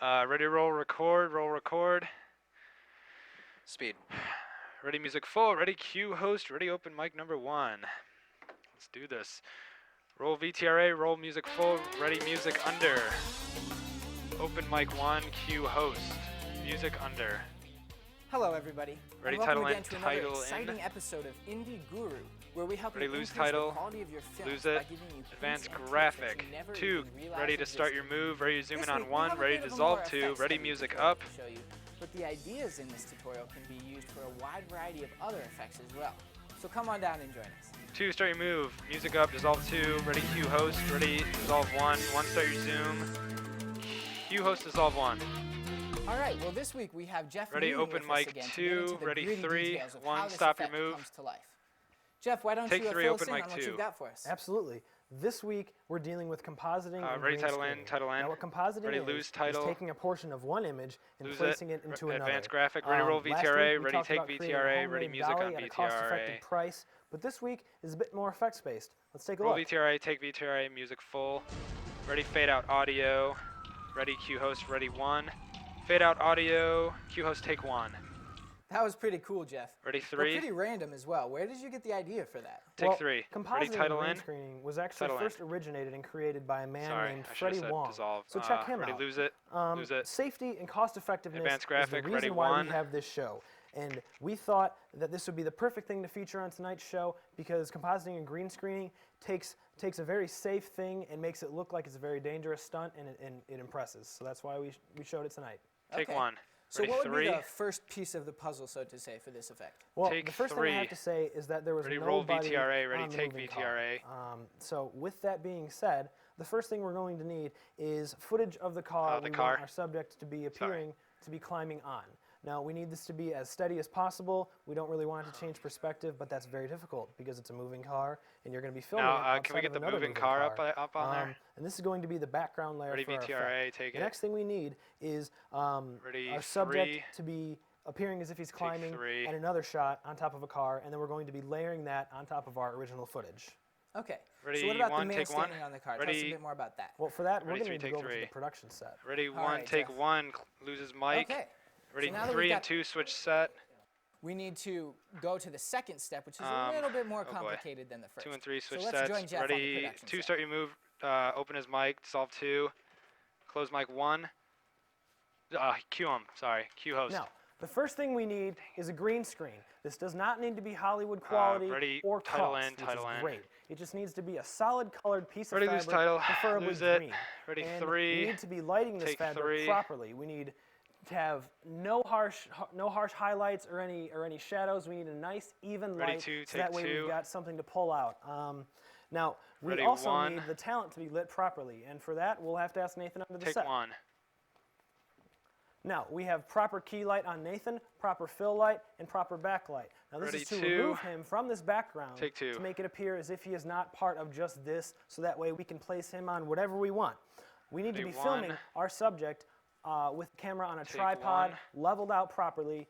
Ready, roll, record, roll, record. Speed. Ready, music full, ready, cue host, ready, open mic number 1. Let's do this. Roll VTRA, roll music full, ready, music under. Open mic 1, cue host. Music under. Hello, everybody. Ready, and welcome title again in, to another title exciting in. episode of Indy Guru, where we help Ready, you lose increase title, the quality of your films lose by it. giving you Advanced hints and graphic. tricks that you never 2, even realized ready to start your existed. move, ready to zoom This in on week, we 1, have a ready bit to of a dissolve more 2, effects ready, heavy music tutorial up. to show you, but the ideas in this tutorial can be used for a wide variety of other effects as well. So come on down and join us. 2, start your move, music up, dissolve 2, ready, cue host, ready, dissolve 1, 1, start your zoom, cue host, dissolve 1. All right, well, this week we have Jeff Ready, Meehan open with us mic again to 2, get into the ready, gritty 3, details of 1, how this stop your effect move. comes to life. Jeff, why don't Take you 3, fill us open in mic on what 2. you've got for us? Absolutely. This week, we're dealing with compositing and Ready, green title screening. in, title in. Now, what compositing Ready, lose is title. taking a portion of one image and Lose placing it into another. Advanced graphic, ready, roll Last week, VTRA, we ready, talked take about creating a VTRA, homemade ready, music dolly on at a VTRA. cost-effective price, but this week is a bit more effects-based. Let's take a Roll look. VTRA, take VTRA, music full. Ready, fade out audio. Ready, cue host, ready, 1. Fade out audio, cue host, take 1. That was pretty cool, Jeff. Ready, But 3. pretty random as well. Where did you get the idea for that? Take Well, 3. Compositing Ready, title and green in. screening was actually Title in. first originated and created by a man Sorry, named I should Freddie have said Wong. dissolve. So check him Ready, out. lose it. Lose it. Safety and cost-effectiveness Advanced is graphic, the ready, reason why 1. we have this show. And we thought that this would be the perfect thing to feature on tonight's show because compositing and green screening takes a very safe thing and makes it look like it's a very dangerous stunt, and it impresses. So that's why we showed it tonight. Take Okay. 1. So Ready, what would 3. be the first piece of the puzzle, so to say, for this effect? Well, Take the first 3. thing I have to say is that there was Ready, roll nobody VTRA, ready, on the take moving VTRA. car. So with that being said, the first thing we're going to need is footage of the car The we car. want our subject to be appearing to be climbing on. Now, we need this to be as steady as possible. We don't really want it to change perspective, but that's very difficult because it's a moving car, and you're going to be filming it Now, outside can we of get the another moving moving car up on there? And this is going to be the background layer Ready, for our VTRA, effect. take The it. next thing we need is Ready, our subject 3. to be appearing as if he's climbing, 3. and another shot on top of a car, and then we're going to be layering that on top of our original footage. Okay. Ready, so what about 1, the man take 1. standing on the car? Tell us a Ready. bit more about that. Well, for that, we're Ready, going to 3, need to take go over to 3. the production set. Ready, All 1, right, take Jeff. 1, loses mic. Okay. Ready, So now that 3 we've and got- 2, switch set. We need to go to the second step, which is a little bit more oh boy. complicated than the first. 2 and 3, switch so let's sets. join Jeff on the Ready, production 2, set. start your move. Open his mic, dissolve 2. Close mic 1. Cue him, sorry. Cue host. Now, the first thing we need is a green screen. This does not need to be Hollywood quality ready, or title cost, in, which title is in. great. It just needs to be a solid colored piece Ready, of lose fabric, title, preferably lose it. green. Ready, And 3. we need to be lighting this take fabric 3. properly. We need to have no harsh highlights or any shadows. We need a nice even Ready, light, 2, so that take way 2. we've got something to pull out. Now, we Ready, also 1. need the talent to be lit properly, and for that, we'll have to ask Nathan under the Take set. 1. Now, we have proper key light on Nathan, proper fill light, and proper backlight. Now, this Ready, is to 2. remove him from this background Take 2. to make it appear as if he is not part of just this, so that way we can place him on whatever we want. We need to Ready, be filming 1. our subject with the camera on a Take tripod, 1. leveled out properly,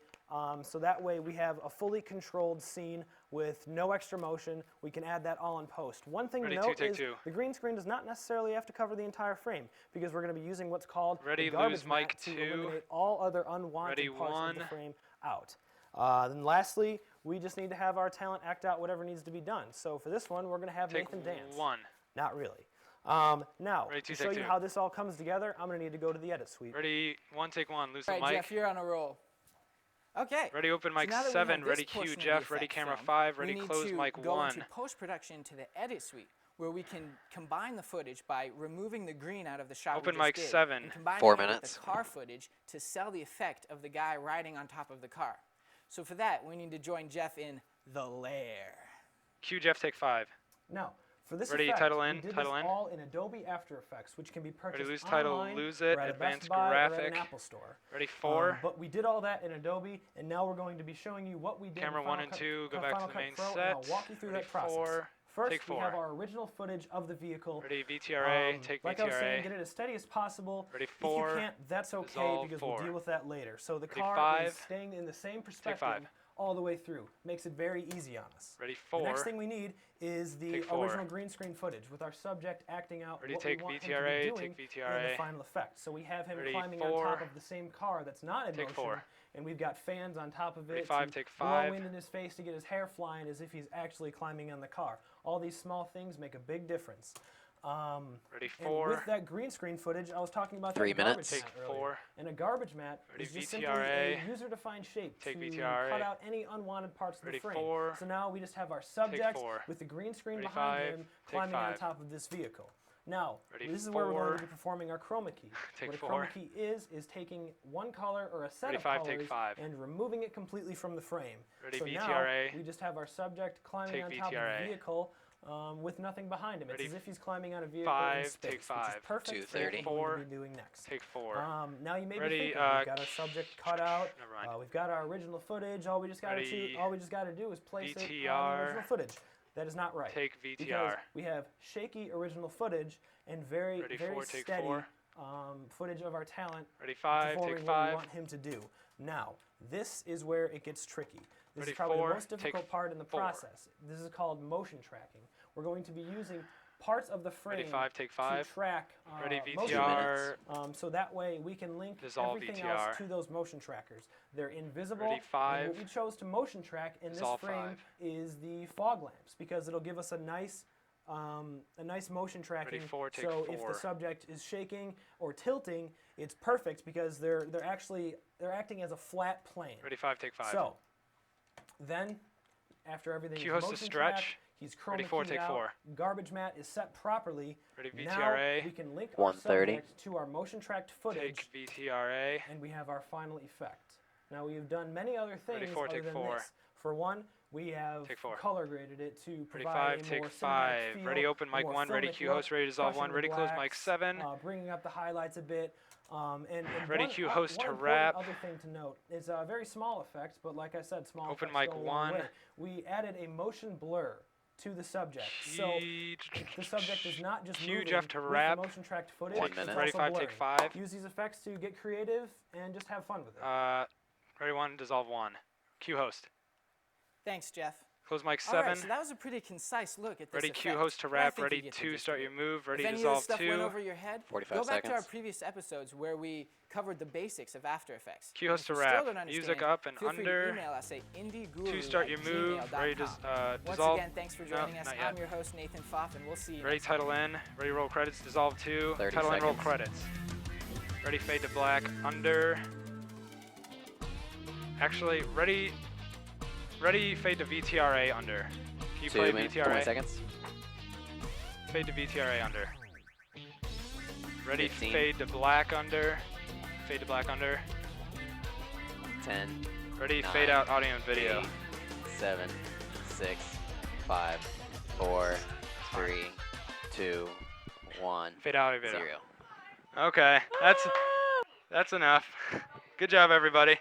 so that way we have a fully controlled scene with no extra motion. We can add that all in post. One thing Ready, to 2, note take is 2. the green screen does not necessarily have to cover the entire frame because we're going to be using what's called Ready, the garbage lose mic mat to 2. eliminate all other unwanted Ready, parts of the 1. frame out. Then lastly, we just need to have our talent act out whatever needs to be done. So for this one, we're going to have Take Nathan dance. 1. Not really. Now, Ready, to 2, show take you 2. how this all comes together, I'm going to need to go to the edit suite. Ready, 1, take 1, lose All the right, mic. Jeff, you're on a roll. Okay. Ready, open mic so now that we 7. have Ready, this cue portion of the Jeff. Ready, effect camera filmed, 5. Ready, we need close to mic go 1. into post-production to the edit suite, where we can combine the footage by removing the green out of the shot Open we just mic did, 7. and combining 4 it with minutes. the car footage to sell the effect of the guy riding on top of the car. So for that, we need to join Jeff in the lair. Cue Jeff, take 5. Now, for this Ready, effect, title in, we did title this in. all in Adobe After Effects, which can be purchased lose title, online lose it, or at a advanced Best Buy or at graphic. an Apple store. Ready, 4. But we did all that in Adobe, and now we're going to be showing you what we did Camera in 1 Final and Cut- 2, go Cut- back to Final the Cut main Pro, set. And I'll walk you through Ready, that process. 4. First, Take we have 4. our original footage of the vehicle. Ready, VTRA, take Like I was saying, VTRA. get it as steady as possible. Ready, If 4. you can't, that's okay Dissolve, because 4. we'll deal with that later. So the Ready, car 5. is staying in the same perspective 5. all the way through. Makes it very easy on us. Ready, The 4. next thing we need is the Take 4. original green screen footage with our subject acting out Ready, what take we want VTRA, him to be take doing VTRA. in the final effect. So we have him Ready, climbing 4. on top of the same car that's not in Take motion, 4. and we've got fans on top of Ready, it 5, to take blow 5. wind in his face to get his hair flying as if he's actually climbing on the car. All these small things make a big difference. Ready, And 4. with that green screen footage, I was talking about 3 that garbage minutes. mat Take earlier. 4. And a garbage mat Ready, is just simply VTRA. a user-defined shape Take to VTRA. cut out any unwanted parts of Ready, the frame. 4. So now we just have our subject 4. with the green screen Ready, behind 5. him Take climbing on 5. top of this vehicle. Now, Ready, this is where we're 4. going to be performing our chroma key. Take what a 4. chroma key is taking one color or a set Ready, of 5, take colors 5. and removing it completely from the frame. Ready, so VTRA. now we just have our subject climbing Take on top of VTRA. the vehicle with nothing behind him. Ready, It's as if he's climbing on a vehicle 5, in space, take which 5. is perfect for 2:30. what we're going 4. to be doing next. Take 4. Now you may Ready, be thinking, we've got our subject cut out. Never mind. We've got our original footage. All we just got Ready, to do is place it on the VTR. original footage. That is not right. Take Because VTR. we have shaky original footage and very, Ready, very 4, take steady 4. footage of our talent Ready, 5, performing take what we 5. want him to do. Now, this is where it gets tricky. This Ready, is probably 4, the most take difficult part in the 4. process. This is called motion tracking. We're going to be using parts of the frame Ready, 5, take 5. to track Ready, motion VTR. so that way we can link Dissolve everything VTR. else to those motion trackers. They're invisible. Ready, 5. And what we chose to motion track in this Dissolve frame 5. is the fog lamps because it'll give us a nice motion tracking. 4, take so if 4. the subject is shaking or tilting, it's perfect because they're acting as a flat plane. Ready, 5, take 5. So then, after everything Cue is host to motion stretch. tracked, he's chroma Ready, 4, keyed take out, 4. garbage mat is set properly. Ready, Now VTRA. we can link our 1:30. subject to our motion tracked footage, Take VTRA. and we have our final effect. Now we have done many other things Ready, 4, other take than 4. this. For one, we have Take 4. color graded it to Ready, provide 5, a take more 5. cinematic feel, Ready, open mic more 1. Ready, filmic cue look, host. Ready, dissolve 1. crushing Ready, the close mic blacks, 7. bringing up the highlights a bit. And Ready, one, cue host one to important rap. other thing to note is a very small effect, but like I said, small Open effects mic go a long 1. way. We added a motion blur to the subject. So the subject is not just Cue moving Jeff to with rap. the motion tracked footage. 1 it's minute. Ready, also 5, take blurring. 5. Use these effects to get creative and just have fun with it. Ready, 1, dissolve 1. Cue host. Thanks, Jeff. Close mic All right, 7. so that was a pretty concise look at this Ready, cue effect. host to But I rap. think you Ready, get the 2, gist start of your it. move. Ready, If any of dissolve this stuff 2. went over your head, 45 go back to our seconds. previous episodes where we covered the basics of After Effects. Cue And host if you to still rap. don't understand, Music up and feel free under. to email us at indyguru 2, start your move. Ready, Once dissolve. again, thanks for No, joining us. not I'm yet. your host, Nathan Pfaff, and we'll see you Ready, next time. title in. Ready, roll credits. Dissolve 2. 30 Title in, roll seconds. credits. Ready, fade to black. Under. Actually, ready, fade to VTRA under. Can you 2 play minutes, VTRA? 20 seconds. Fade to VTRA under. Ready, 15. fade to black under. Fade to black under. 10, Ready, 9, fade out audio and video. 8, 7, 6, 5, 4, 3, 2, 1, Fade out audio and video. 0. Okay, that's enough. Good job, everybody.